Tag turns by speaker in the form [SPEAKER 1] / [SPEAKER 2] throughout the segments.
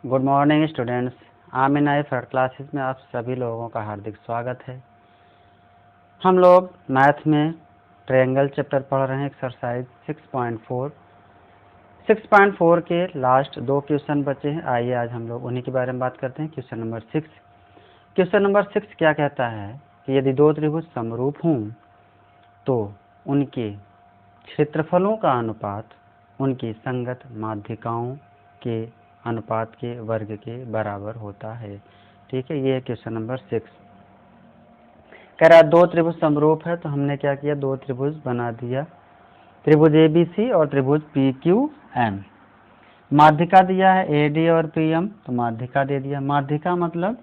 [SPEAKER 1] Good morning students. आमिन आई third classes में आप सभी लोगों का हार्दिक स्वागत है। हम लोग मैथ में ट्रायंगल चैप्टर पढ़ रहे हैं, एक्सरसाइज 6.4। 6.4 के लास्ट 2 क्वेश्चन बचे हैं। आइए आज हम लोग उन्हीं के बारे में बात करते हैं। Question number 6। क्वेश्चन नंबर 6 क्या कहता है कि यदि दो त्रिभुज समरूप हों तो उनके क्षेत्रफलों का अनुपात उनकी संगत माध्यिकाओं के अनुपात के वर्ग के बराबर होता है। ठीक है, ये है क्वेश्चन नंबर 6। कह रहा है दो त्रिभुज समरूप है, तो हमने क्या किया, दो त्रिभुज बना दिया, त्रिभुज ABC और त्रिभुज PQM। माध्यिका दिया है AD और PM, तो माध्यिका दे दिया। माध्यिका मतलब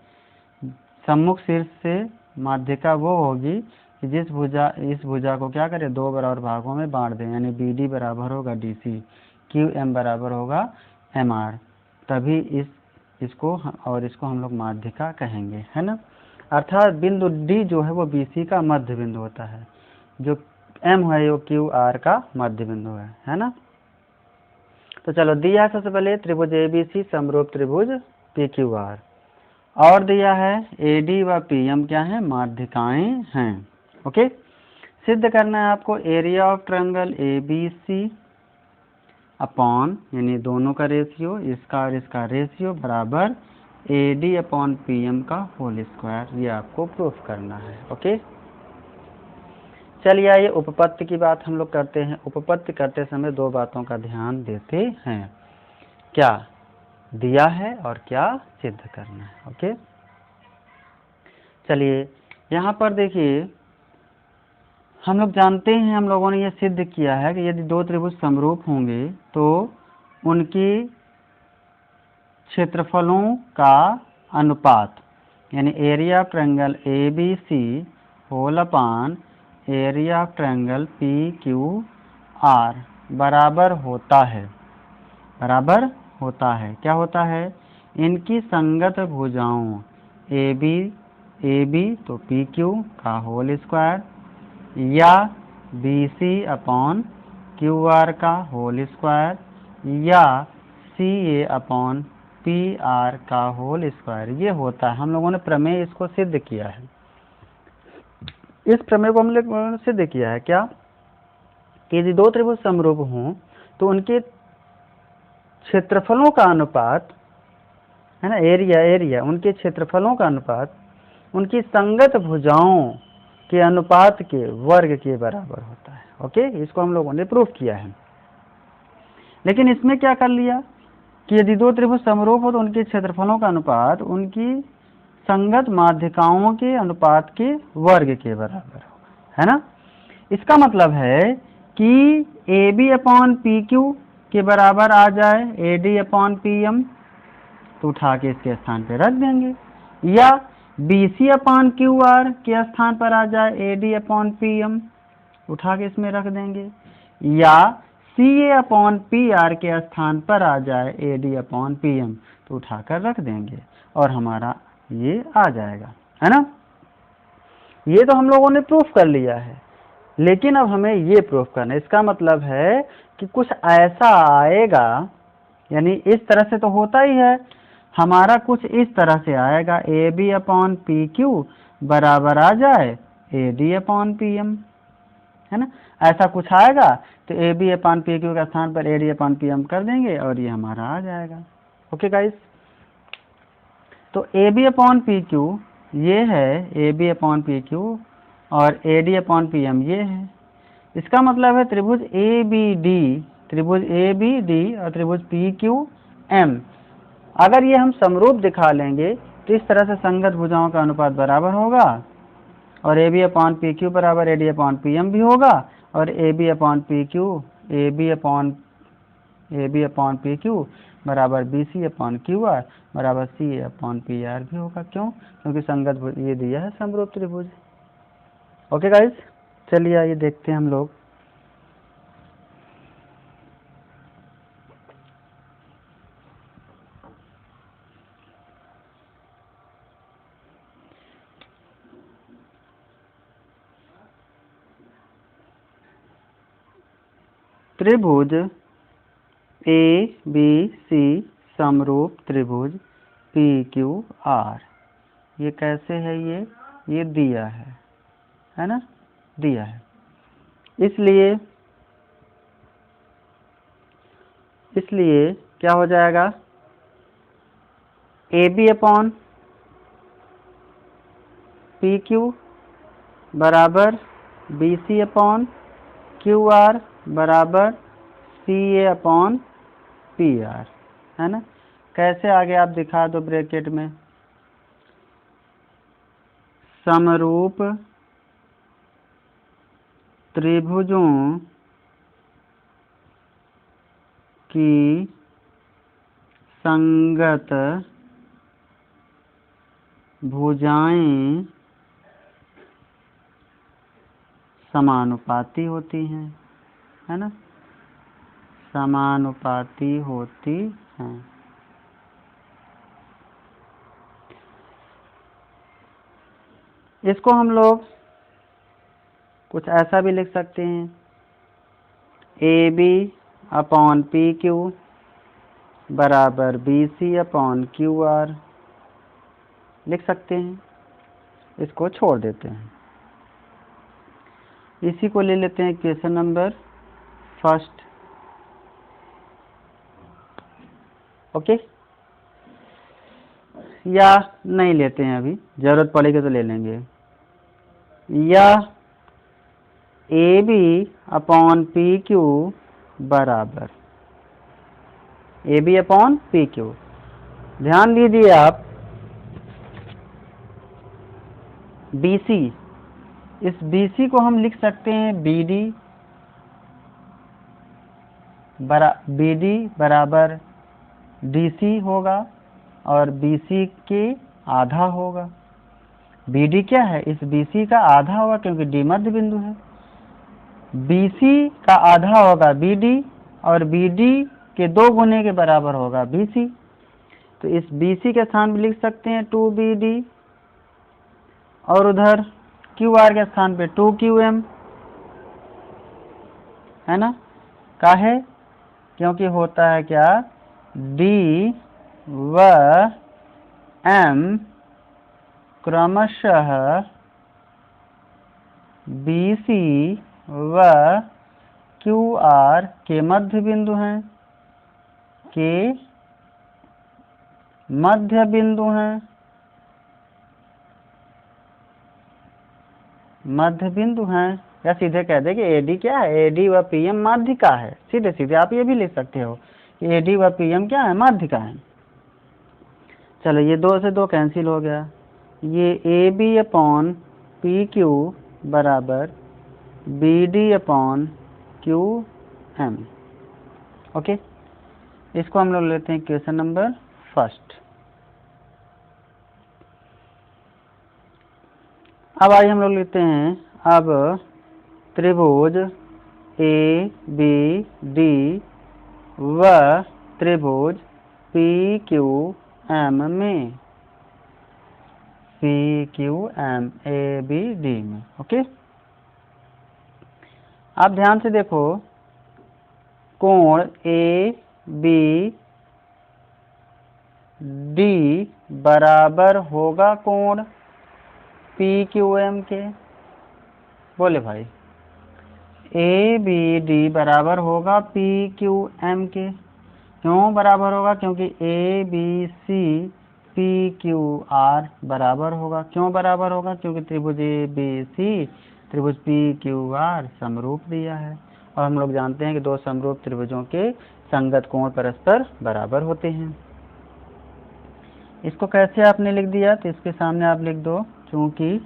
[SPEAKER 1] सम्मुख शीर्ष से माध्यिका वो होगी कि जिस भुजा इस भुजा को क्या करे, दो बराबर भागों में बांट दें, यानी BD बराबर होगा DC, QM बराबर होगा MR, तभी इसको और इसको हम लोग माध्यिका कहेंगे, है ना। अर्थात बिंदु D जो है वो BC का मध्य बिंदु होता है, जो M है वो QR का मध्य बिंदु है ना। तो चलो दिया है सबसे पहले त्रिभुज ABC समरूप त्रिभुज PQR, और दिया है AD व PM क्या है, माध्यिकाएं हैं। ओके, सिद्ध करना है आपको area of triangle ABC upon, यानी दोनों का रेशियो, इसका और इसका रेशियो बराबर AD अपॉन PM का होल स्क्वायर। ये आपको प्रूफ करना है। ओके, चलिए आइए उपपत्ति की बात हम लोग करते हैं। उपपत्ति करते समय दो बातों का ध्यान देते हैं, क्या दिया है और क्या सिद्ध करना है। ओके, चलिए यहाँ पर देखिए, हम लोग जानते हैं, हम लोगों ने ये सिद्ध किया है कि यदि दो त्रिभुज समरूप होंगे तो उनकी क्षेत्रफलों का अनुपात, यानी area of triangle ABC whole upon area of triangle PQR बराबर होता है। बराबर होता है, क्या होता है, इनकी संगत भुजाओं AB तो PQ का होल स्क्वायर या BC अपॉन QR का होल स्क्वायर या CA अपॉन PR का होल स्क्वायर, ये होता है। हम लोगों ने प्रमेय इसको सिद्ध किया है। इस प्रमेय को हम लोगों ने सिद्ध किया है क्या, कि यदि दो त्रिभुज समरूप हों तो उनके क्षेत्रफलों का अनुपात, है ना, एरिया उनके क्षेत्रफलों का अनुपात उनकी संगत भुजाओं के अनुपात के वर्ग के बराबर होता है। ओके, इसको हम लोगों ने प्रूफ किया है। लेकिन इसमें क्या कर लिया कि यदि दो त्रिभुज समरूप हो तो उनके क्षेत्रफलों का अनुपात उनकी संगत माध्यिकाओं के अनुपात के वर्ग के बराबर होगा, है ना। इसका मतलब है कि AB अपॉन PQ के बराबर आ जाए AD अपॉन PM, तो उठा के इसके स्थान पर रख देंगे, या BC अपॉन QR के स्थान पर आ जाए AD अपॉन PM, उठा के इसमें रख देंगे, या CA अपॉन PR के स्थान पर आ जाए AD अपॉन PM, तो उठाकर रख देंगे और हमारा ये आ जाएगा, है ना। ये तो हम लोगों ने प्रूफ कर लिया है, लेकिन अब हमें ये प्रूफ करना है। इसका मतलब है कि कुछ ऐसा आएगा, यानी इस तरह से तो होता ही है, हमारा कुछ इस तरह से आएगा, AB अपॉन PQ बराबर आ जाए AD अपॉन PM, है ना। ऐसा कुछ आएगा तो AB अपॉन PQ का स्थान पर AD अपॉन PM कर देंगे और ये हमारा आ जाएगा। ओके गाइस, तो AB अपॉन PQ ये है, AB अपॉन PQ और AD अपॉन PM ये है। इसका मतलब है त्रिभुज ABD और त्रिभुज PQM, अगर ये हम समरूप दिखा लेंगे तो इस तरह से संगत भुजाओं का अनुपात बराबर होगा और AB अपॉन PQ बराबर AD अपॉन PM भी होगा, और AB अपॉन PQ बराबर BC अपॉन QR बराबर CA अपॉन PR भी होगा। क्यों? क्योंकि संगत ये दिया है समरूप त्रिभुज। ओके गाइस, चलिए आइए देखते हैं हम लोग। त्रिभुज ABC समरूप त्रिभुज पी क्यू आर। ये कैसे है? ये दिया है ना, दिया है। इसलिए क्या हो जाएगा? A B upon P Q बराबर B C upon Q R बराबर C A upon P R, है ना। कैसे आगे आप दिखा दो ब्रैकेट में, समरूप त्रिभुजों की संगत भुजाएं समानुपाती होती हैं, है ना, समानुपाती होती हैं। इसको हम लोग कुछ ऐसा भी लिख सकते हैं, A B upon P Q बराबर B C upon Q R लिख सकते हैं। इसको छोड़ देते हैं, इसी को ले लेते हैं क्वेश्चन नंबर फर्स्ट। ओके, या नहीं लेते हैं, अभी जरूरत पड़ेगी तो ले लेंगे। या A B upon P Q बराबर A B upon P Q. ध्यान दीजिए आप, बी सी, इस बी सी को हम लिख सकते हैं बी डी बराबर डी सी होगा और बी सी के आधा होगा। बी डी क्या है? इस बी सी का आधा होगा क्योंकि डी मध्य बिंदु है। बी सी का आधा होगा बी डी और बी डी के 2 गुने के बराबर होगा बी सी। तो इस बी सी के स्थान पर लिख सकते हैं 2BD और उधर क्यू आर के स्थान पे 2QM, है ना। काहे? क्योंकि होता है क्या, डी व एम क्रमशः बी सी व क्यू आर के मध्य बिंदु हैं, के मध्य बिंदु हैं, मध्य बिंदु हैं। या सीधे कह दे कि एडी क्या है? एडी व पीएम माध्य का है। सीधे सीधे आप ये भी लिख सकते हो कि एडी व पीएम क्या है? माध्य का है। चलो, ये 2 से 2 कैंसिल हो गया। ये A B upon P Q बराबर B D upon Q M. Okay, इसको हम लोग लेते हैं क्वेश्चन नंबर फर्स्ट। अब आइए हम लोग लेते हैं अब त्रिभुज ए बी डी व त्रिभुज पी क्यू एम में, P Q M A B D में। ओके, आप ध्यान से देखो, कोण ए बी डी बराबर होगा कोण पी क्यू एम के। बोले भाई, ए बी डी बराबर होगा पी क्यू एम के। क्यों बराबर होगा? क्योंकि A B C P Q R बराबर होगा। क्यों बराबर होगा? क्योंकि त्रिभुज ए बी सी त्रिभुज पी क्यू आर समरूप दिया है और हम लोग जानते हैं कि 2 समरूप त्रिभुजों के संगत कोण परस्पर बराबर होते हैं। इसको कैसे आपने लिख दिया? तो इसके सामने आप लिख दो, चूंकि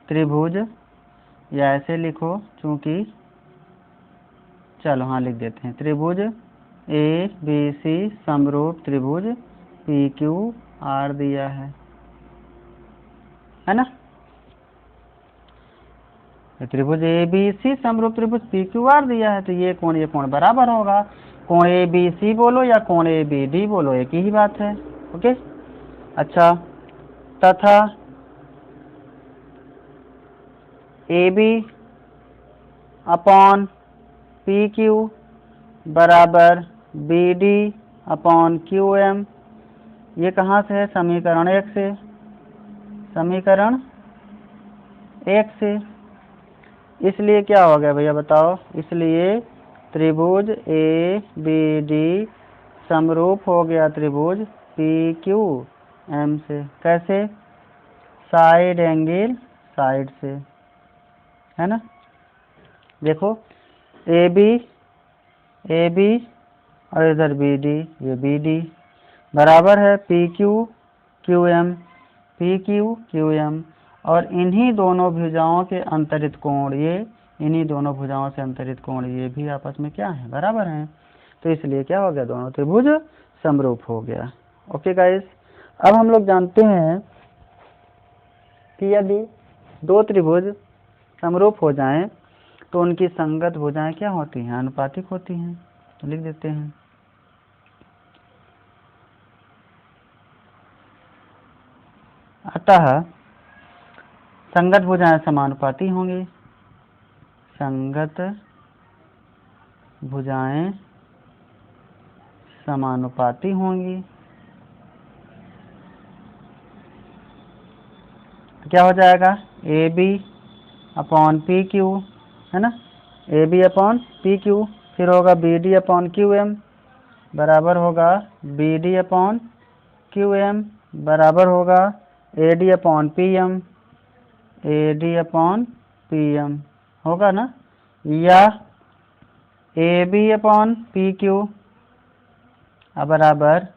[SPEAKER 1] त्रिभुज, या ऐसे लिखो चूंकि, चलो हाँ लिख देते हैं, त्रिभुज ए बी सी समरूप त्रिभुज पी क्यू आर दिया है ना। त्रिभुज ए बी सी समरूप त्रिभुज पी क्यू आर दिया है, तो ये कोण बराबर होगा। कोण ए बी सी बोलो या कोण ए बी डी बोलो, एक ही बात है। ओके, अच्छा, तथा A B upon P Q बराबर B D upon Q M, ये कहाँ से है? समीकरण 1 से, समीकरण 1 से। इसलिए क्या हो गया भैया बताओ? इसलिए त्रिभुज ए बी डी समरूप हो गया त्रिभुज पी क्यू एम से। कैसे? साइड एंगल साइड से, है ना। देखो ए बी और इधर बी डी, ये बी डी बराबर है P Q Q M, P Q Q M. और इन्हीं दोनों भुजाओं के अंतरित कोण, ये इन्हीं दोनों भुजाओं से अंतरित कोण ये भी आपस में क्या है? बराबर हैं। तो इसलिए क्या हो गया? दोनों त्रिभुज समरूप हो गया। ओके गाइस, अब हम लोग जानते हैं कि यदि दो त्रिभुज समरूप हो जाएं तो उनकी संगत भुजाएं क्या होती हैं? अनुपातिक होती हैं। तो लिख देते हैं अतः संगत भुजाएं समानुपाती होंगी, संगत भुजाएं समानुपाती होंगी। तो क्या हो जाएगा? A B upon P Q, है ना, A B upon P Q. फिर होगा B D upon Q M बराबर होगा B D upon Q M बराबर होगा A D upon P M, A D upon P M होगा ना, या A B upon P Q बराबर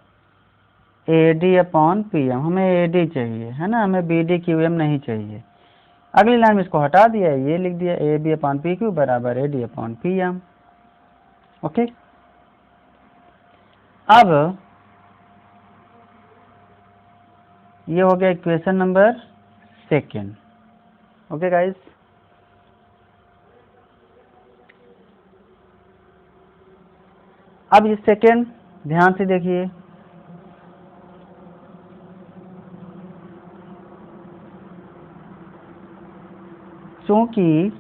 [SPEAKER 1] A D upon P M. हमें ए डी चाहिए, है ना, हमें बी डी क्यू एम नहीं चाहिए। अगली लाइन में इसको हटा दिया, ये लिख दिया A B upon P Q बराबर A D upon P M. Okay, अब ये हो गया इक्वेशन नंबर 2। ओके गाइस, अब ये सेकेंड ध्यान से देखिए। चूंकि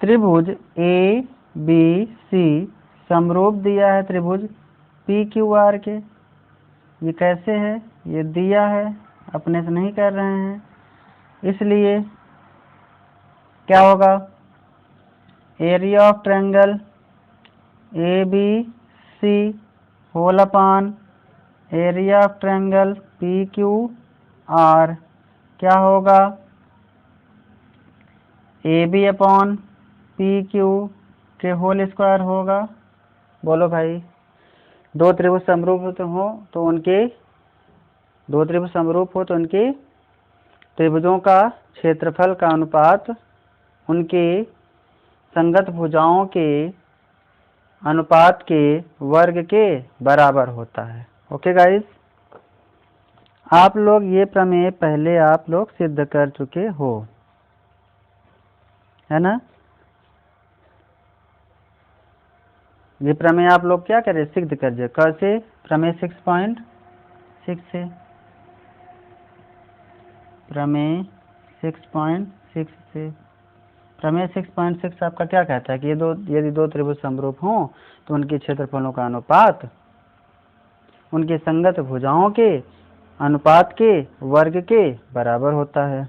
[SPEAKER 1] त्रिभुज ए बी सी समरूप दिया है त्रिभुज पी क्यू आर के, ये कैसे है? ये दिया है, अपने से नहीं कर रहे हैं, इसलिए क्या होगा? Area of triangle A B C whole upon area of triangle P Q R क्या होगा? A B upon P Q के होल स्क्वायर होगा। बोलो भाई, दो त्रिभुज समरूप हो तो उनके दो त्रिभुज समरूप हो तो उनके त्रिभुजों का क्षेत्रफल का अनुपात उनके संगत भुजाओं के अनुपात के वर्ग के बराबर होता है। ओके गाइस, आप लोग ये प्रमेय पहले आप लोग सिद्ध कर चुके हो, है ना। ये प्रमेय आप लोग क्या करें? सिद्ध कर दिए। कैसे? प्रमेय 6.6 से, प्रमेय 6.6 से। प्रमेय 6.6 आपका क्या कहता है कि यदि दो त्रिभुज समरूप हों तो उनके क्षेत्रफलों का अनुपात उनके संगत भुजाओं के अनुपात के वर्ग के बराबर होता है।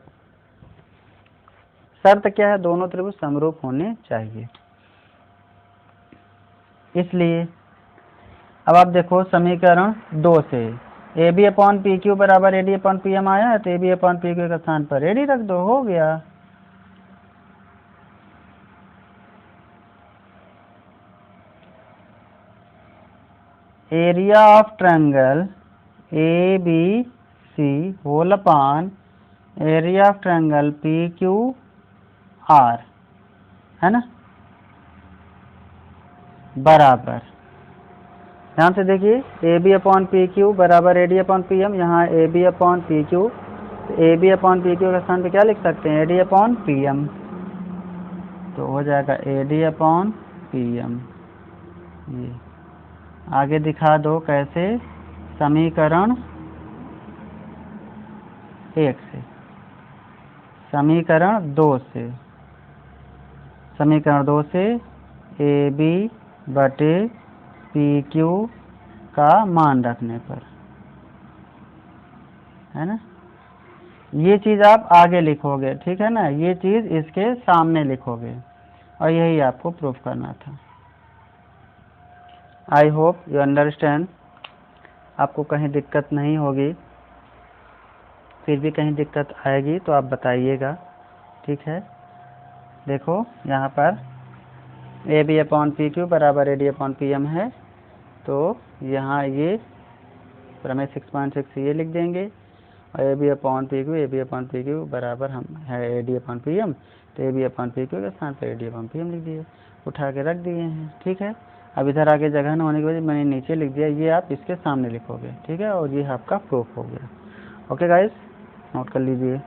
[SPEAKER 1] शर्त क्या है? दोनों त्रिभुज समरूप होने चाहिए। इसलिए अब आप देखो समीकरण 2 से A B upon P Q बराबर A D upon P M आया है, तो A B upon P Q के स्थान पर ए डी रख दो, हो गया। Area of triangle A B C whole upon area of triangle P Q R, है ना, बराबर। ध्यान से देखिए, A B upon P Q बराबर A D upon P M. यहाँ A B upon P Q, A B upon P Q के स्थान पे क्या लिख सकते हैं? A D upon P M. तो हो जाएगा A D upon P M. ये आगे दिखा दो कैसे? समीकरण 1 से, समीकरण 2 से, समीकरण 2 से ए बी बटे पी क्यू का मान रखने पर, है ना। ये चीज़ आप आगे लिखोगे, ठीक है ना, ये चीज़ इसके सामने लिखोगे और यही आपको प्रूफ करना था। I hope you understand. आपको कहीं दिक्कत नहीं होगी, फिर भी कहीं दिक्कत आएगी तो आप बताइएगा, ठीक है। देखो यहाँ पर A B upon P Q बराबर A D upon P M है, तो यहाँ ये प्रमेय 6.6 ये लिख देंगे और A B upon P Q बराबर हम है A D upon P M, तो A B upon P Q के स्थान पर A D upon P M लिख दिए, उठा के रख दिए हैं, ठीक है। अब इधर आगे जगह न होने की वजह मैंने नीचे लिख दिया, ये आप इसके सामने लिखोगे, ठीक है, और ये आपका प्रूफ हो गया। ओके गाइस, नोट कर लीजिए।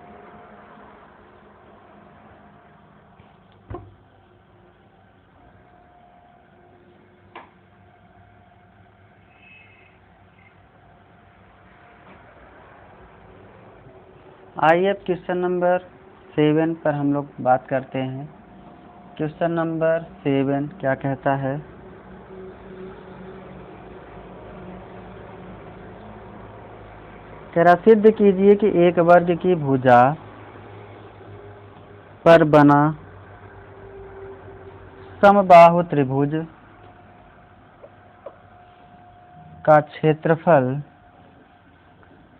[SPEAKER 1] आइए अब क्वेश्चन नंबर 7 पर हम लोग बात करते हैं। क्वेश्चन नंबर 7 क्या कहता है, कह रहा सिद्ध कीजिए कि एक वर्ग की भुजा पर बना समबाहु त्रिभुज का क्षेत्रफल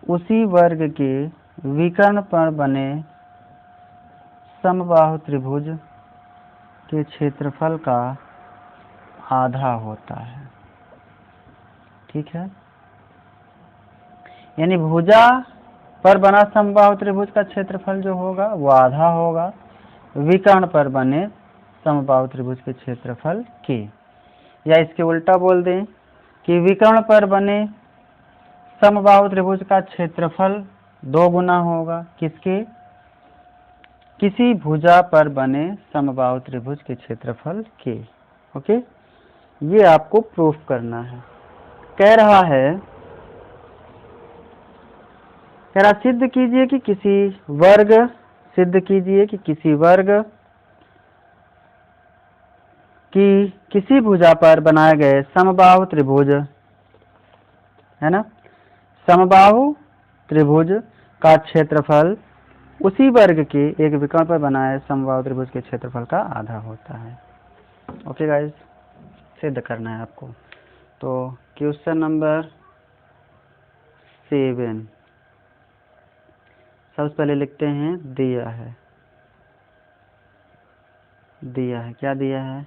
[SPEAKER 1] उसी वर्ग के विकर्ण पर बने समबाहु त्रिभुज के क्षेत्रफल का आधा होता है, ठीक है। यानी भुजा पर बना समबाहु त्रिभुज का क्षेत्रफल जो होगा वो आधा होगा विकर्ण पर बने समबाहु त्रिभुज के क्षेत्रफल के, या इसके उल्टा बोल दें कि विकर्ण पर बने समबाहु त्रिभुज का क्षेत्रफल 2 गुना होगा किसके, किसी भुजा पर बने समबाहु त्रिभुज के क्षेत्रफल के। ओके, ये आपको प्रूफ करना है। कह रहा है, कह रहा सिद्ध कीजिए कि किसी वर्ग की किसी भुजा पर बनाए गए समबाहु त्रिभुज, है ना, समबाहु त्रिभुज का क्षेत्रफल उसी वर्ग के एक विकर्ण पर बनाए समबाहु त्रिभुज के क्षेत्रफल का आधा होता है। ओके गाइस, सिद्ध करना है आपको। तो क्वेश्चन नंबर 7 सबसे पहले लिखते हैं, दिया है क्या दिया है,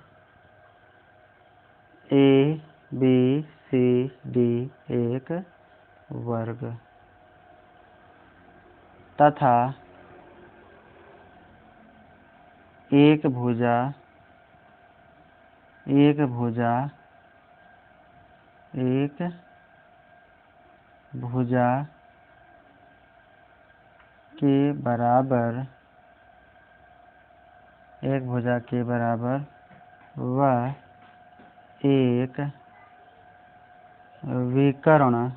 [SPEAKER 1] ए बी सी डी एक वर्ग तथा एक भुजा के बराबर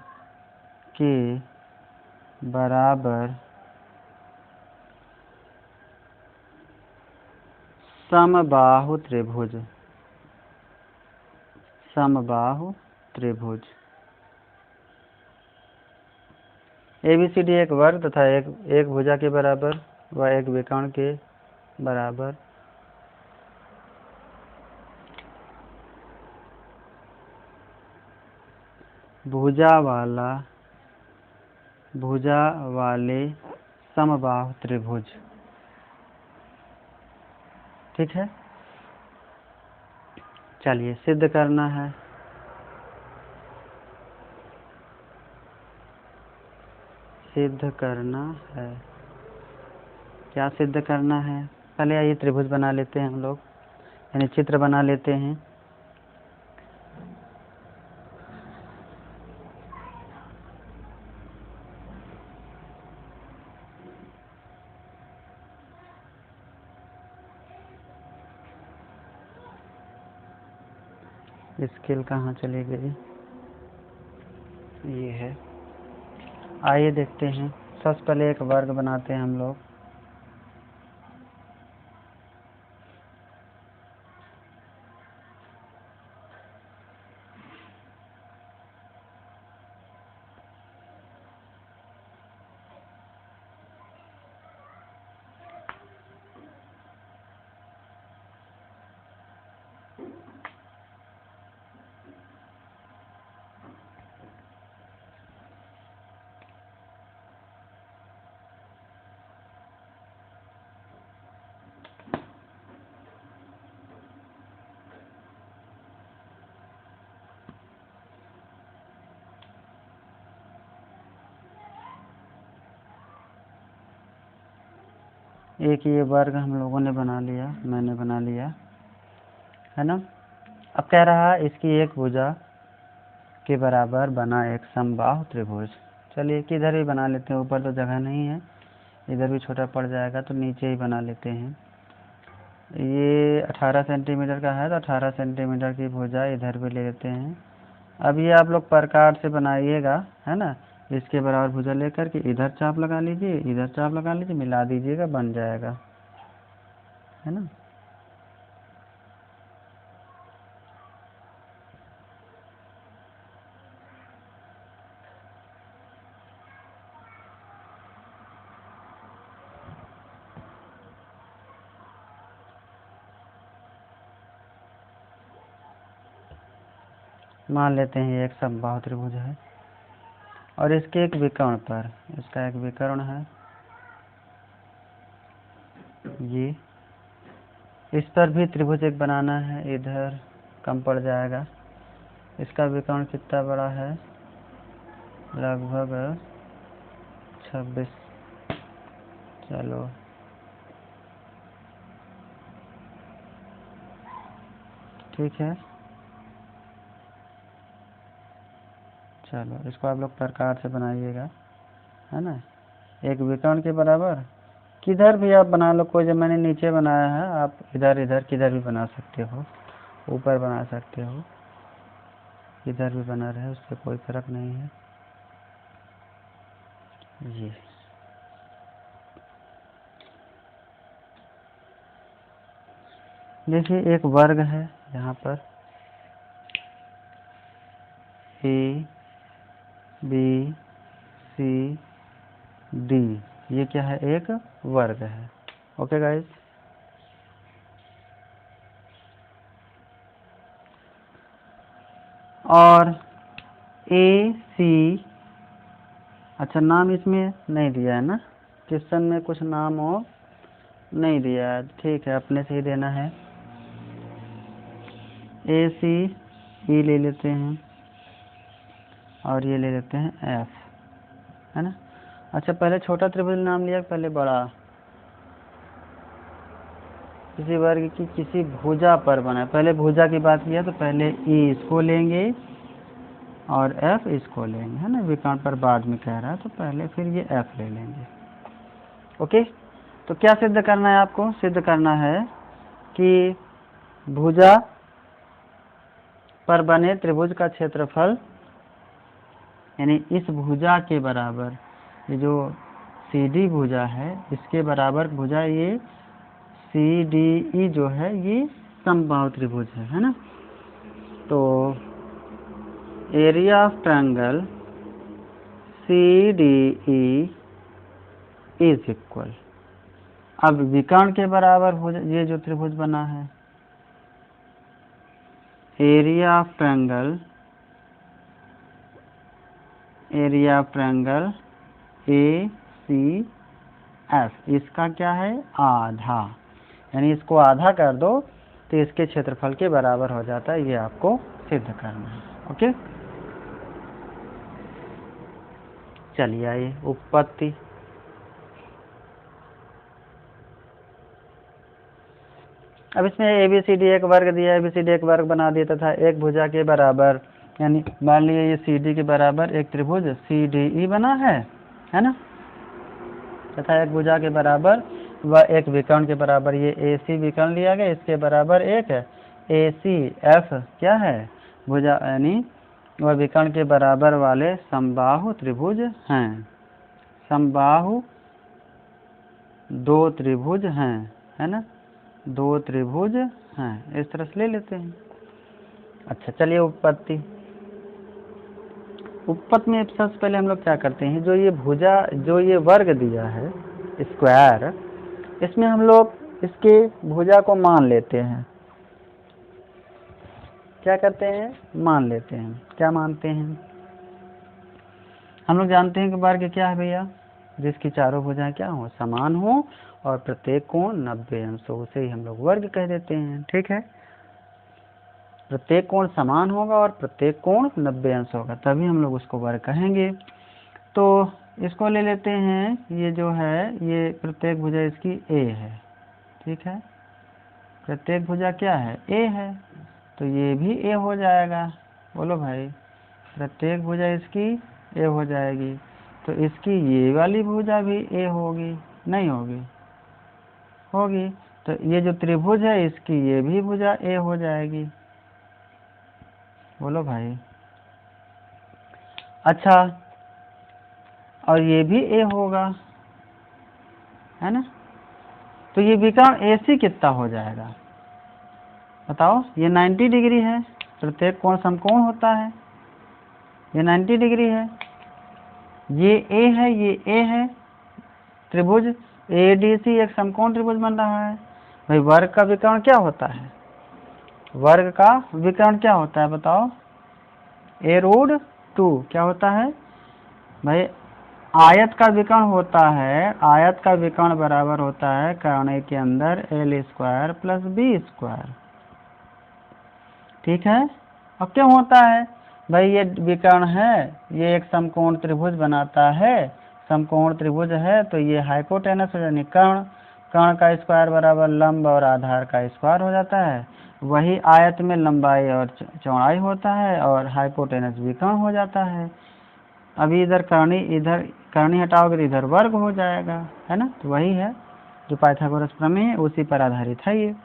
[SPEAKER 1] व एक विकर्ण के बराबर समबाहु त्रिभुज ABCD एक वर्ग तथा एक भुजा के बराबर व एक विकर्ण के बराबर भुजा वाले समबाहु त्रिभुज, ठीक है। चलिए सिद्ध करना है। क्या सिद्ध करना है, पहले आइए त्रिभुज बना लेते हैं हम लोग, यानी चित्र बना लेते हैं। स्केल कहाँ चली गई, ये है। आइए देखते हैं, सबसे पहले एक वर्ग बनाते हैं हम लोग। एक ये वर्ग हम लोगों ने बना लिया, मैंने बना लिया, है ना। अब कह रहा है इसकी एक भुजा के बराबर बना एक समबाहु त्रिभुज। चलिए किधर भी बना लेते हैं, ऊपर तो जगह नहीं है, इधर भी छोटा पड़ जाएगा तो नीचे ही बना लेते हैं। ये 18 सेंटीमीटर का है तो 18 सेंटीमीटर की भुजा इधर भी ले लेते हैं। अब ये आप लोग प्रकार से बनाइएगा, है ना। इसके बराबर भुजा लेकर के इधर चाप लगा लीजिए, इधर चाप लगा लीजिए, मिला दीजिएगा, बन जाएगा, है ना। मान लेते हैं ये एक समबाहु त्रिभुज है और इसके एक विकर्ण पर, इसका एक विकर्ण है ये, इस पर भी त्रिभुज एक बनाना है, इधर कम पड़ जाएगा। इसका विकर्ण कितना बड़ा है, लगभग 26, चलो ठीक है। चलो इसको आप लोग प्रकार से बनाइएगा, है ना। एक विकर्ण के बराबर किधर भी आप बना लो, कोई, जब मैंने नीचे बनाया है आप इधर इधर किधर भी बना सकते हो, ऊपर बना सकते हो, इधर भी बना रहे, उससे कोई फर्क नहीं है। ये देखिए एक वर्ग है यहाँ पर, ए बी सी डी, ये क्या है, एक वर्ग है। ओके गाइस, और ए सी, अच्छा नाम इसमें नहीं दिया है ना, क्वेश्चन में कुछ नाम हो नहीं दिया है, ठीक है, अपने से ही देना है। ए सी ई ले लेते हैं और ये ले लेते हैं एफ, है ना। अच्छा पहले छोटा त्रिभुज नाम लिया, पहले बड़ा, किसी वर्ग की किसी भुजा पर बना, पहले भुजा की बात किया तो पहले ई इसको लेंगे और एफ इसको लेंगे, है ना। विकर्ण पर बाद में कह रहा है तो पहले फिर ये एफ ले लेंगे। ओके, तो क्या सिद्ध करना है आपको, सिद्ध करना है कि भुजा पर बने त्रिभुज का क्षेत्रफल, यानी इस भुजा के बराबर, ये जो सी डी भुजा है इसके बराबर भुजा ये सी डी ई जो है ये समबाहु त्रिभुज है ना। तो area of triangle C D E is equal, अब विकर्ण के बराबर भुजा, ये जो त्रिभुज बना है, area of triangle A C F, इसका क्या है, आधा, यानी इसको आधा कर दो तो इसके क्षेत्रफल के बराबर हो जाता है, ये आपको सिद्ध करना है। ओके, चलिए आइए उत्पत्ति। अब इसमें ए बी सी डी एक वर्ग दिया, ए बी सी डी एक वर्ग बना दिया तथा एक भुजा के बराबर, यानी मान लीजिए ये सी डी के बराबर एक त्रिभुज सी डी ई बना है ना, तथा एक भुजा के बराबर व एक विकर्ण के बराबर ये ए सी विकर्ण लिया गया, इसके बराबर एक ए सी एफ क्या है, भुजा, यानी वह विकर्ण के बराबर वाले समबाहु त्रिभुज हैं, समबाहु दो त्रिभुज हैं, है ना, दो त्रिभुज हैं, इस तरह से ले लेते हैं। अच्छा चलिए उत्पत्ति। उत्पत्ति में सबसे पहले हम लोग क्या करते हैं, जो ये भुजा, जो ये वर्ग दिया है स्क्वायर, इसमें हम लोग इसके भुजा को मान लेते हैं, क्या करते हैं, मान लेते हैं। क्या मानते हैं, हम लोग जानते हैं कि वर्ग क्या है भैया, जिसकी चारों भुजाएं क्या हो, समान हो और प्रत्येक कोण 90 अंश हो, उसे ही हम लोग वर्ग कह देते हैं। ठीक है, प्रत्येक कोण समान होगा और प्रत्येक कोण 90 अंश होगा, तभी हम लोग उसको वर्ग कहेंगे। तो इसको ले लेते हैं, ये जो है ये प्रत्येक भुजा इसकी ए है, ठीक है, प्रत्येक भुजा क्या है, ए है, तो ये भी ए हो जाएगा। बोलो भाई, प्रत्येक भुजा इसकी ए हो जाएगी, तो इसकी ये वाली भुजा भी ए होगी, नहीं होगी, होगी। तो ये जो त्रिभुज है इसकी ये भी भुजा ए हो जाएगी। बोलो भाई, अच्छा, और ये भी ए होगा, है ना। तो ये विकर्ण AC कितना हो जाएगा बताओ। ये 90 डिग्री है, प्रत्येक कोण समकोण होता है, ये 90 डिग्री है, ये ए है, ये ए है, त्रिभुज ADC एक समकोण त्रिभुज बन रहा है। भाई वर्ग का विकर्ण क्या होता है, वर्ग का विकर्ण क्या होता है बताओ, A√2 क्या होता है भाई, आयत का विकर्ण होता है, आयत का विकर्ण बराबर होता है कर्ण के अंदर L² प्लस B², ठीक है। अब क्या होता है भाई, ये विकर्ण है, ये एक समकोण त्रिभुज बनाता है, समकोण त्रिभुज है तो ये हाइपोटेनस यानी कर्ण, कर्ण का स्क्वायर बराबर लंब और आधार का स्क्वायर हो जाता है। वही आयत में लंबाई और चौड़ाई होता है और हाइपोटेनस विकर्ण हो जाता है। अभी इधर कर्णी हटाओगे इधर वर्ग हो जाएगा, है ना। तो वही है जो पाइथागोरस प्रमेय है, उसी पर आधारित है ये।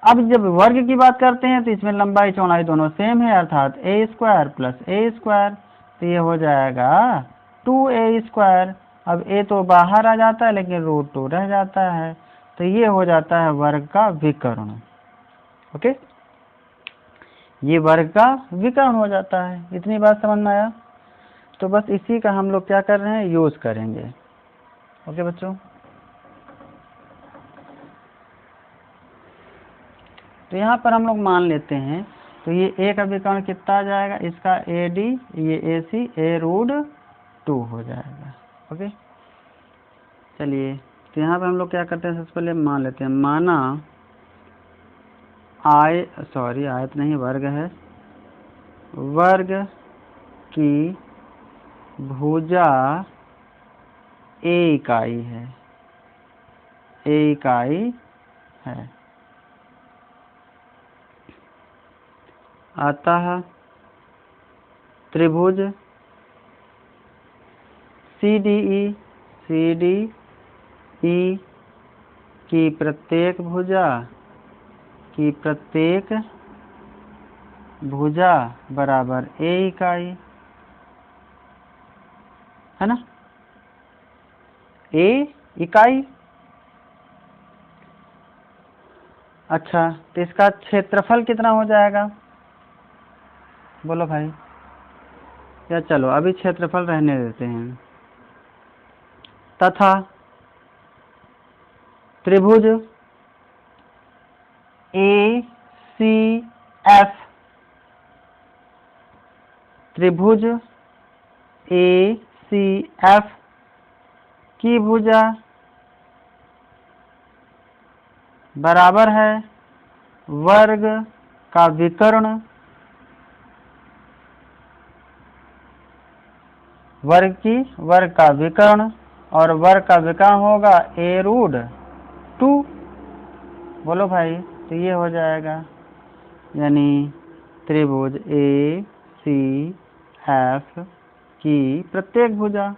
[SPEAKER 1] अब जब वर्ग की बात करते हैं तो इसमें लंबाई चौड़ाई दोनों सेम है, अर्थात A² प्लस A², तो ये हो जाएगा 2A²। अब A तो बाहर आ जाता है लेकिन √2 रह जाता है, तो ये हो जाता है वर्ग का विकर्ण। ओके, ये वर्ग का विकर्ण हो जाता है। इतनी बात समझ में आया। तो बस इसी का हम लोग क्या कर रहे हैं, यूज करेंगे। ओके बच्चों, तो यहाँ पर हम लोग मान लेते हैं, तो ये A का विकर्ण कितना आ जाएगा, इसका AD, ये AC A√2 हो जाएगा। ओके, चलिए, तो यहाँ पर हम लोग क्या करते हैं, सबसे पहले मान लेते हैं, माना आयत नहीं वर्ग है, वर्ग की भुजा A इकाई है, A इकाई है, अतः त्रिभुज CDE की प्रत्येक भुजा बराबर A इकाई, है ना, A इकाई। अच्छा, तो इसका क्षेत्रफल कितना हो जाएगा बोलो भाई, या चलो अभी क्षेत्रफल रहने देते हैं। तथा त्रिभुज ACF, त्रिभुज ACF की भुजा बराबर है वर्ग का विकर्ण, वर्ग का विकर्ण, और वर्ग का विकर्ण होगा A√2। बोलो भाई, तो ये हो जाएगा, यानी त्रिभुज ACF की प्रत्येक भुजा,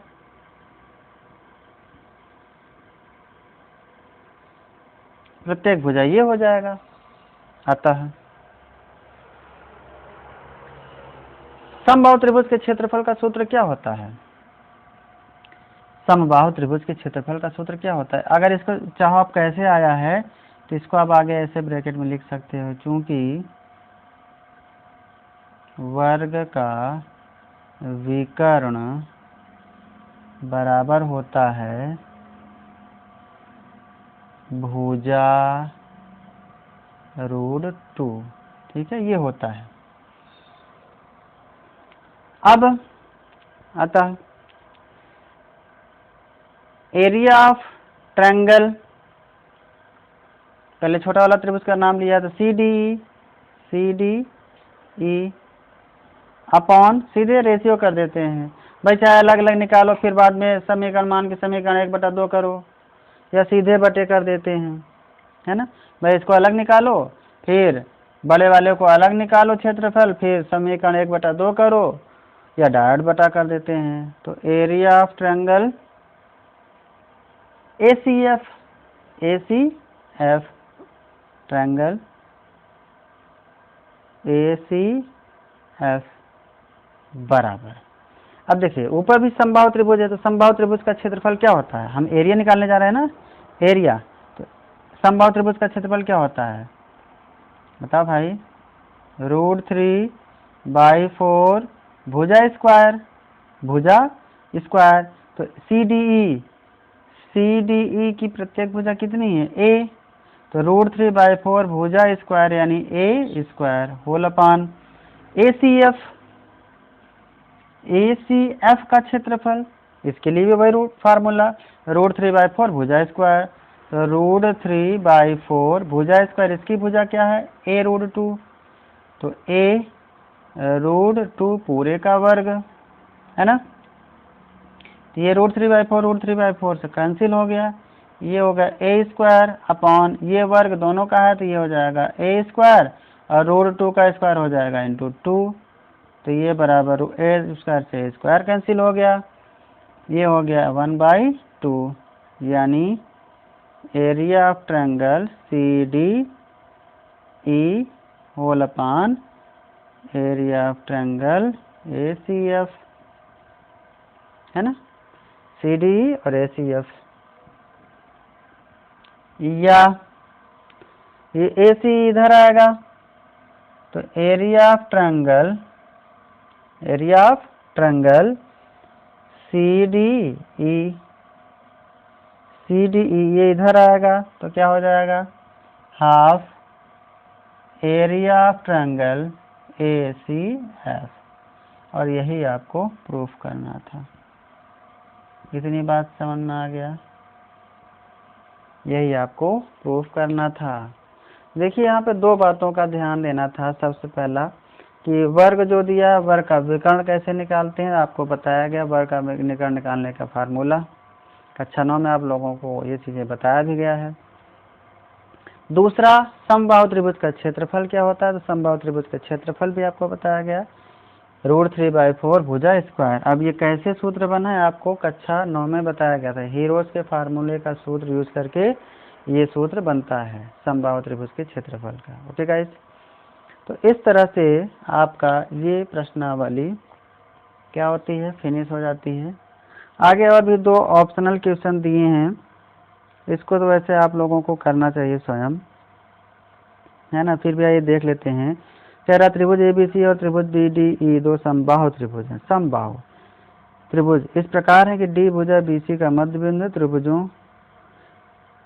[SPEAKER 1] ये हो जाएगा। अतः समबाहु त्रिभुज के क्षेत्रफल का सूत्र क्या होता है, समबाहु त्रिभुज के क्षेत्रफल का सूत्र क्या होता है। अगर इसको चाहो आप कैसे आया है, तो इसको आप आगे ऐसे ब्रैकेट में लिख सकते हो, चूंकि वर्ग का विकर्ण बराबर होता है भुजा √2, ठीक है, ये होता है। अब अतः एरिया ऑफ ट्रायंगल, पहले छोटा वाला त्रिभुज का नाम लिया तो CDE अपॉन, सीधे रेशियो कर देते हैं, भाई चाहे अलग अलग निकालो, फिर बाद में समीकरण मान के समीकरण 1/2 करो, या सीधे बटे कर देते हैं, है ना। भाई इसको अलग निकालो, फिर बड़े वाले को अलग निकालो क्षेत्रफल, फिर समीकरण 1/2 करो, या डायरेक्ट बटा कर देते हैं। तो area of triangle ACF, ACF triangle ACF बराबर, अब देखिए ऊपर भी समबाहु त्रिभुज है, तो समबाहु त्रिभुज का क्षेत्रफल क्या होता है, हम एरिया निकालने जा रहे हैं ना, एरिया। तो समबाहु त्रिभुज का क्षेत्रफल क्या होता है, बताओ भाई, √3/4 भुजा स्क्वायर, भुजा स्क्वायर। तो CDE की प्रत्येक भुजा कितनी है, A। तो √3/4 भुजा स्क्वायर यानी A square whole upon ACF का क्षेत्रफल, इसके लिए भी वही फार्मूला, √3/4 भुजा स्क्वायर। तो √3/4 भुजा स्क्वायर, इसकी भुजा क्या है, A√2। तो A√2 पूरे का वर्ग, है ना। तो ये √3/4 से कैंसिल हो गया, ये हो गया A स्क्वायर अपॉन ये वर्ग दोनों का है, तो ये हो जाएगा A स्क्वायर, और √2 का स्क्वायर हो जाएगा इंटू 2। तो ये बराबर A स्क्वायर से A स्क्वायर कैंसिल हो गया, ये हो गया 1/2, यानी area of triangle CDE whole upon area of triangle ACF, है ना, CDE और ACF। या ये AC इधर आएगा, तो एरिया ऑफ ट्रायंगल CDE ये इधर आएगा, तो क्या हो जाएगा, half area of triangle ACF। और यही आपको प्रूफ करना था। इतनी बात समझ में आ गया, यही आपको प्रूफ करना था। देखिए यहाँ पे दो बातों का ध्यान देना था। सबसे पहला कि वर्ग जो दिया, वर्ग का विकर्ण कैसे निकालते हैं, आपको बताया गया वर्ग का विकर्ण निकालने का फार्मूला। कक्षा 9 में आप लोगों को ये चीज़ें बताया भी गया है। दूसरा, समबाहु त्रिभुज का क्षेत्रफल क्या होता है, तो समबाहु त्रिभुज का क्षेत्रफल भी आपको बताया गया, √3/4 भुजा स्क्वायर। अब ये कैसे सूत्र बना है, आपको कक्षा 9 में बताया गया था। हीरोज के फार्मूले का सूत्र यूज करके ये सूत्र बनता है समबाहु त्रिभुज के क्षेत्रफल का। ओके गाइस, तो इस तरह से आपका ये प्रश्नावली क्या होती है, फिनिश हो जाती है। आगे और भी 2 ऑप्शनल क्वेश्चन दिए हैं, इसको तो वैसे आप लोगों को करना चाहिए स्वयं, है ना। फिर भी आइए देख लेते हैं। चेहरा त्रिभुज ABC और त्रिभुज BDE 2 समबाहु त्रिभुज हैं। समबाहु त्रिभुज इस प्रकार है कि D भुजा BC का मध्य बिंदु, त्रिभुजों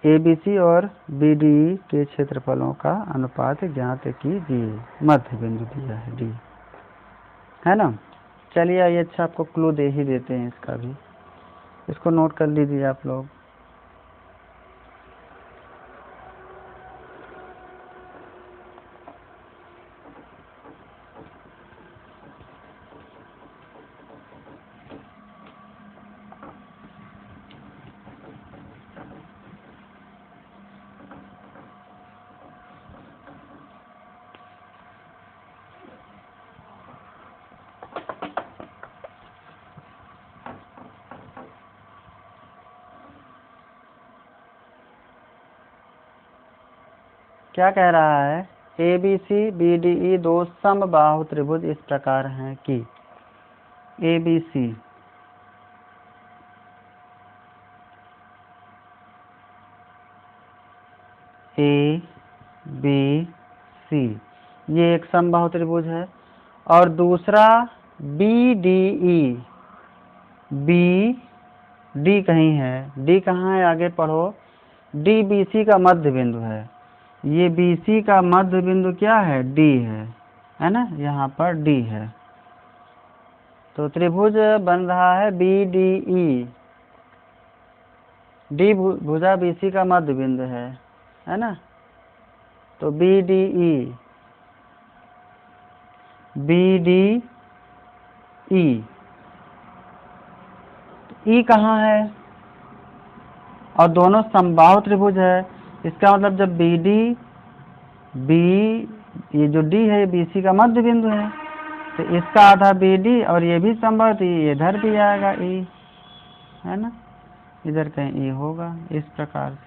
[SPEAKER 1] ABC और BDE के क्षेत्रफलों का अनुपात ज्ञात कीजिए। मध्य बिंदु दिया है D, है ना। चलिए आइए, अच्छा आपको क्लू दे ही देते हैं इसका भी, इसको नोट कर लीजिए आप लोग। क्या कह रहा है, ABC BDE 2 समबाहु त्रिभुज इस प्रकार हैं कि ABC ABC ये एक समबाहु त्रिभुज है, और दूसरा BDE, BD कहीं है, D कहाँ है, आगे पढ़ो, DBC का मध्य बिंदु है। ये BC का मध्य बिंदु क्या है, D है ना, यहाँ पर D है। तो त्रिभुज बन रहा है BDE, D भुजा BC का मध्य बिंदु है ना। तो BDE, ई कहाँ है और दोनों समबाहु त्रिभुज है। इसका मतलब जब बी डी ये जो डी है ये बी सी का मध्य बिंदु है, तो इसका आधा बी डी और ये भी संभव, तो ये इधर भी आएगा ई, है ना, इधर कहीं ई होगा। इस प्रकार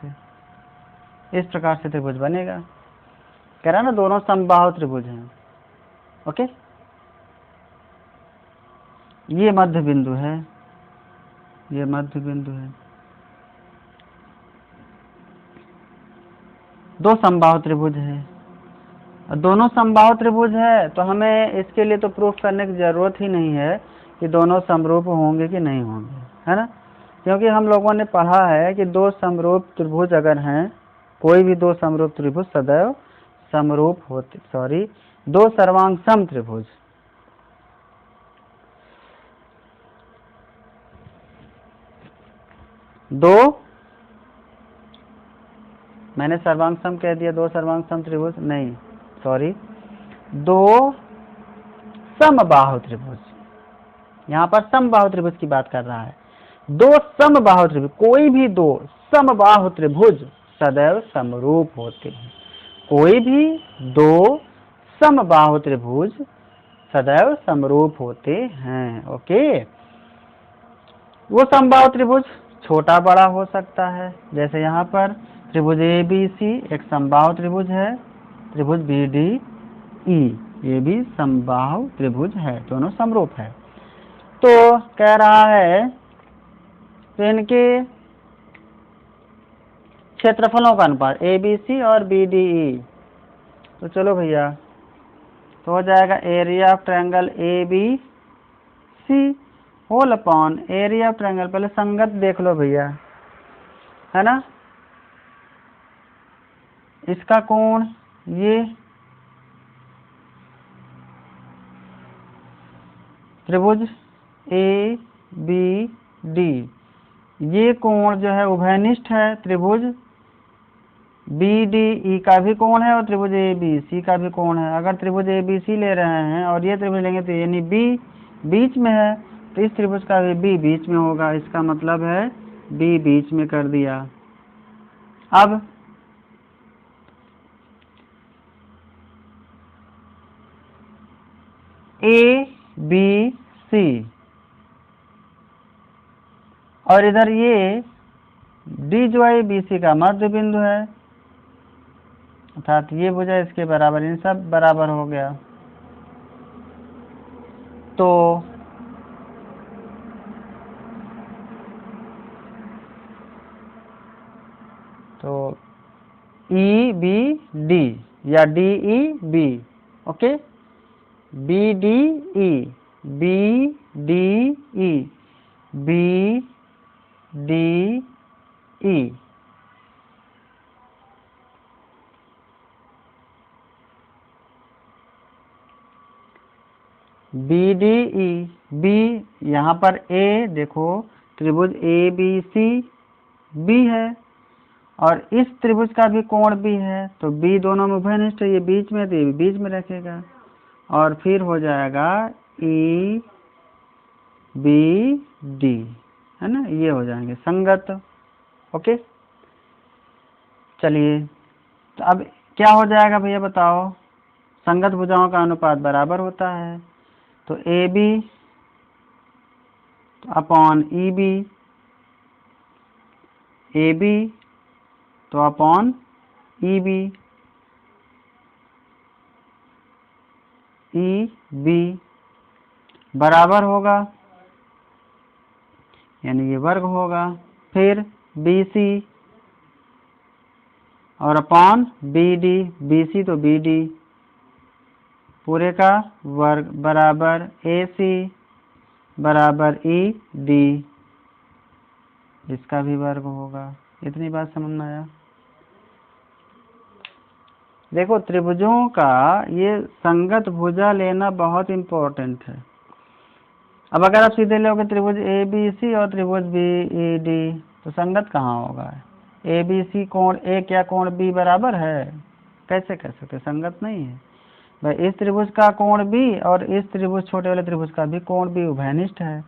[SPEAKER 1] से त्रिभुज बनेगा। कह रहा ना दोनों समबाहु त्रिभुज हैं। ओके, ये मध्य बिंदु है, ये मध्य बिंदु है, दो समबाहु त्रिभुज है। दोनों समबाहु त्रिभुज है तो हमें इसके लिए तो प्रूफ करने की जरूरत ही नहीं है कि दोनों समरूप होंगे कि नहीं होंगे, है ना, क्योंकि हम लोगों ने पढ़ा है कि दो समरूप त्रिभुज अगर हैं, कोई भी दो समरूप त्रिभुज सदैव समरूप होते, दो सर्वांग सम त्रिभुज, दो, मैंने सर्वांग सम कह दिया, दो सर्वांग सम त्रिभुज नहीं, दो समबाहु त्रिभुज, यहाँ पर समबाहु त्रिभुज की बात कर रहा है। दो समबाहु त्रिभुज, कोई भी दो समबाहु त्रिभुज सदैव समरूप होते हैं। कोई भी दो समबाहु त्रिभुज सदैव समरूप होते हैं। ओके, वो समबाहु त्रिभुज छोटा बड़ा हो सकता है, जैसे यहाँ पर त्रिभुज ए बी सी एक समबाहु त्रिभुज है, त्रिभुज बी डी ई ये भी समबाहु त्रिभुज है, दोनों समरूप है। तो कह रहा है तो इनके क्षेत्रफलों का अनुपात ए बी सी और बी डी ई, तो चलो भैया, तो हो जाएगा area of triangle A B C whole upon area of triangle, पहले संगत देख लो भैया, है ना, इसका कोण ये त्रिभुज ए बी डी, ये कोण जो है उभयनिष्ठ है, त्रिभुज बी डी ई का भी कोण है और त्रिभुज ए बी सी का भी कोण है। अगर त्रिभुज ए बी सी ले रहे हैं और ये त्रिभुज लेंगे तो यानी बी बीच में है, तो इस त्रिभुज का भी बी बीच में होगा, इसका मतलब है बी बीच में कर दिया। अब ए बी सी और इधर ये डी जो है बी सी का मध्य बिंदु है, अर्थात ये भुजा इसके बराबर, इन सब बराबर हो गया। तो ई बी डी या D E B, okay, B D E, B D E, B D E, B D E, B यहाँ पर ए देखो त्रिभुज ए बी सी बी है और इस त्रिभुज का भी कोण बी है, तो बी दोनों में उभयनिष्ठ है, ये बीच में, तो ये बीच में रखेगा और फिर हो जाएगा ई बी डी, है ना, ये हो जाएंगे संगत। ओके, चलिए, तो अब क्या हो जाएगा भैया बताओ, संगत भुजाओं का अनुपात बराबर होता है, तो A B upon E B, A B तो अपॉन ई बी बराबर होगा, यानी ये वर्ग होगा, फिर बी सी और upon B D, B C तो बी डी पूरे का वर्ग बराबर ए सी बराबर ई डी, इसका भी वर्ग होगा। इतनी बात समझ में आया। देखो त्रिभुजों का ये संगत भुजा लेना बहुत इम्पोर्टेंट है। अब अगर आप सीधे लोगे त्रिभुज ए बी सी और त्रिभुज बी ई डी, तो संगत कहाँ होगा, ए बी सी कोण ए क्या कोण बी बराबर है, कैसे कह सकते, संगत नहीं है भाई। इस त्रिभुज का कोण बी और इस त्रिभुज छोटे वाले त्रिभुज का भी कोण बी उभयनिष्ठ है,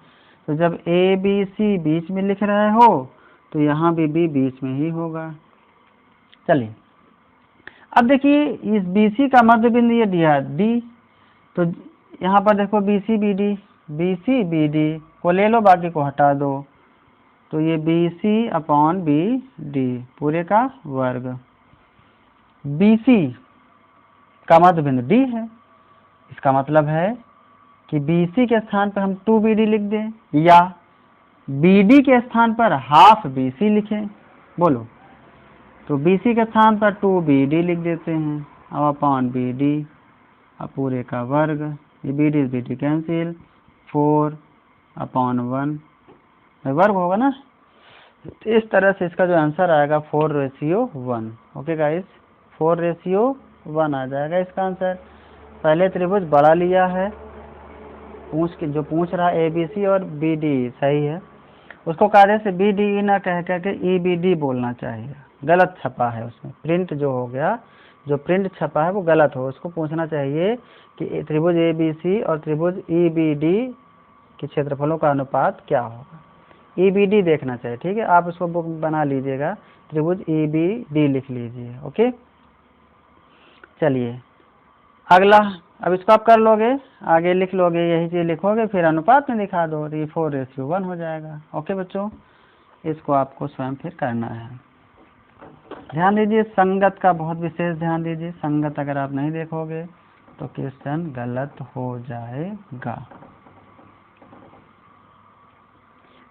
[SPEAKER 1] तो जब ए बी सी बीच में लिख रहे हो तो यहाँ भी बी बीच में ही होगा। चलिए अब देखिए इस बी सी का मध्य बिंदु ये दिया डी, तो यहाँ पर देखो बी सी बी डी को ले लो, बाकी को हटा दो, तो ये B C upon B D पूरे का वर्ग। बी सी का मध्य बिंदु डी है, इसका मतलब है कि बी सी के स्थान पर हम 2BD लिख दें या BD के स्थान पर हाफ BC लिखें। बोलो, तो BC के स्थान पर 2BD लिख देते हैं, अब अपॉन BD अब पूरे का वर्ग, ये BD कैंसिल, 4/1 वर्ग होगा ना। इस तरह से इसका जो आंसर आएगा 4:1। ओके गाइस, 4:1 आ जाएगा इसका आंसर। पहले त्रिभुज बड़ा लिया है, जो पूछ रहा है ABC और BD सही है, उसको कार्य से BDE ना कह के EBD बोलना चाहिए, गलत छपा है उसमें, प्रिंट जो हो गया, जो प्रिंट छपा है वो गलत हो। उसको पूछना चाहिए कि त्रिभुज ABC और त्रिभुज EBD के क्षेत्रफलों का अनुपात क्या होगा, EBD देखना चाहिए। ठीक है, आप उसको बुक बना लीजिएगा, त्रिभुज EBD लिख लीजिए। ओके, चलिए अगला, अब इसको आप कर लोगे, आगे लिख लोगे, यही चीज लिखोगे, फिर अनुपात में दिखा दो, तो ये 4:1 हो जाएगा। ओके बच्चों, इसको आपको स्वयं फिर करना है। ध्यान दीजिए, संगत का बहुत विशेष ध्यान दीजिए, संगत अगर आप नहीं देखोगे तो क्वेश्चन गलत हो जाएगा।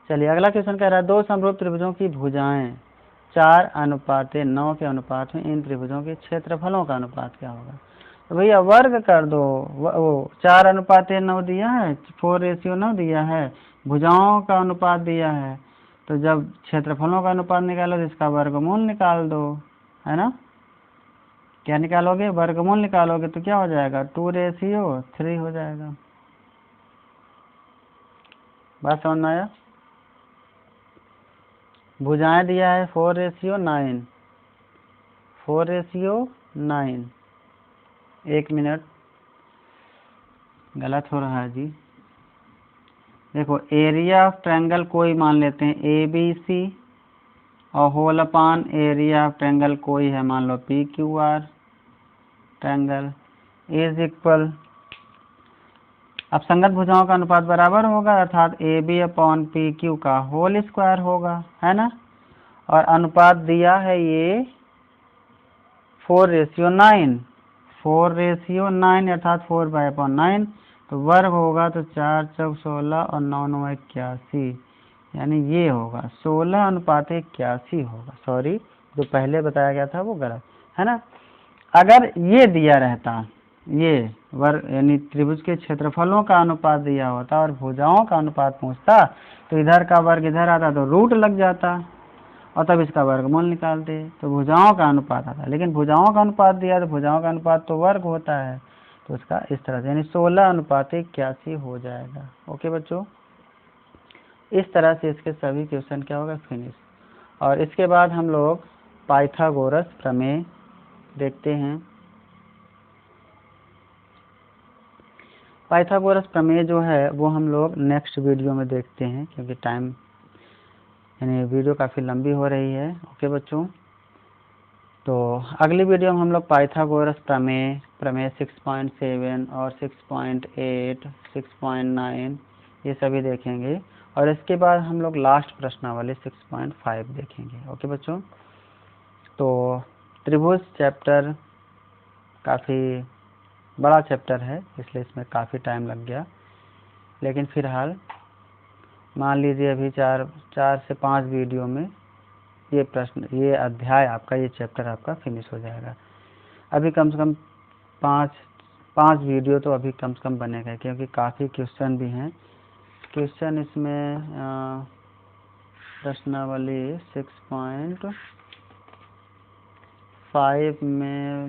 [SPEAKER 1] चलिए अगला क्वेश्चन कह रहा है, दो समरूप त्रिभुजों की भुजाएं 4:9 के अनुपात में इन त्रिभुजों के क्षेत्रफलों का अनुपात क्या होगा। तो भैया वर्ग कर दो, वो 4:9 दिया है, 4:9 दिया है, भुजाओं का अनुपात दिया है, तो जब क्षेत्रफलों का अनुपात निकालो तो इसका वर्गमूल निकाल दो, है ना। क्या निकालोगे, वर्गमूल निकालोगे तो क्या हो जाएगा, 2:3 हो जाएगा। बात समझ में आया। भुजाएं दिया है 4:9, 4:9। एक मिनट, गलत हो रहा है जी। देखो एरिया ऑफ ट्रायंगल कोई मान लेते हैं ABC और whole upon area of triangle कोई है, मान लो PQR ट्रायंगल इज इक्वल, अब संगत भुजाओं का अनुपात बराबर होगा, अर्थात AB अपॉन PQ का होल स्क्वायर होगा, है ना। और अनुपात दिया है ये 4:9, 4:9 अर्थात 4/9, तो वर्ग होगा तो 4 चौक 16 और 9 9 81, यानी ये होगा 16:81 होगा। सॉरी, जो पहले बताया गया था वो गलत है ना। अगर ये दिया रहता, ये वर्ग यानी त्रिभुज के क्षेत्रफलों का अनुपात दिया होता और भुजाओं का अनुपात पूछता, तो इधर का वर्ग इधर आता तो रूट लग जाता और तब इसका वर्गमूल निकालते, तो भुजाओं का अनुपात आता। लेकिन भुजाओं का अनुपात दिया तो भुजाओं का अनुपात तो वर्ग होता है, तो उसका इस तरह से यानी 16:81 हो जाएगा। ओके बच्चों, इस तरह से इसके सभी क्वेश्चन क्या होगा, फिनिश। और इसके बाद हम लोग पाइथागोरस प्रमेय देखते हैं। पाइथागोरस प्रमेय जो है वो हम लोग नेक्स्ट वीडियो में देखते हैं, क्योंकि टाइम यानी वीडियो काफ़ी लंबी हो रही है। ओके बच्चों, तो अगली वीडियो में हम लोग पाइथागोरस प्रमेय 6.7 और 6.8, 6.9 ये सभी देखेंगे, और इसके बाद हम लोग लास्ट प्रश्नावली 6.5 देखेंगे। ओके बच्चों, तो त्रिभुज चैप्टर काफ़ी बड़ा चैप्टर है, इसलिए इसमें काफ़ी टाइम लग गया, लेकिन फिलहाल मान लीजिए अभी 4 से 5 वीडियो में ये अध्याय आपका, ये चैप्टर आपका फिनिश हो जाएगा। अभी कम से कम 5 वीडियो तो अभी कम से कम बनेगा, क्योंकि काफ़ी क्वेश्चन भी हैं। क्वेश्चन इसमें प्रश्नावली 6.5 में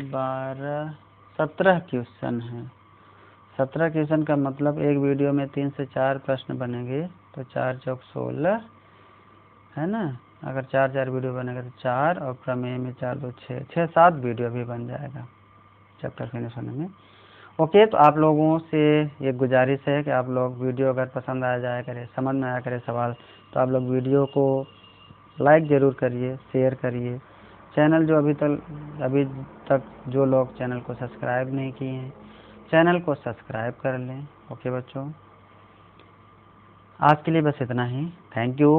[SPEAKER 1] 17 क्वेश्चन हैं। 17 क्वेश्चन का मतलब एक वीडियो में 3 से 4 प्रश्न बनेंगे, तो 4 चौक 16 है ना। अगर 4 वीडियो बनेगा तो 4, और प्रमेय में 4 2 6 7 वीडियो भी बन जाएगा चैप्टर फिनिश होने में। ओके, तो आप लोगों से एक गुजारिश है कि आप लोग वीडियो अगर पसंद आ जाया करे, समझ में आया करे सवाल, तो आप लोग वीडियो को लाइक ज़रूर करिए, शेयर करिए। चैनल जो अभी तक जो लोग चैनल को सब्सक्राइब नहीं किए हैं, चैनल को सब्सक्राइब कर लें। ओके बच्चों, आज के लिए बस इतना ही। Thank you.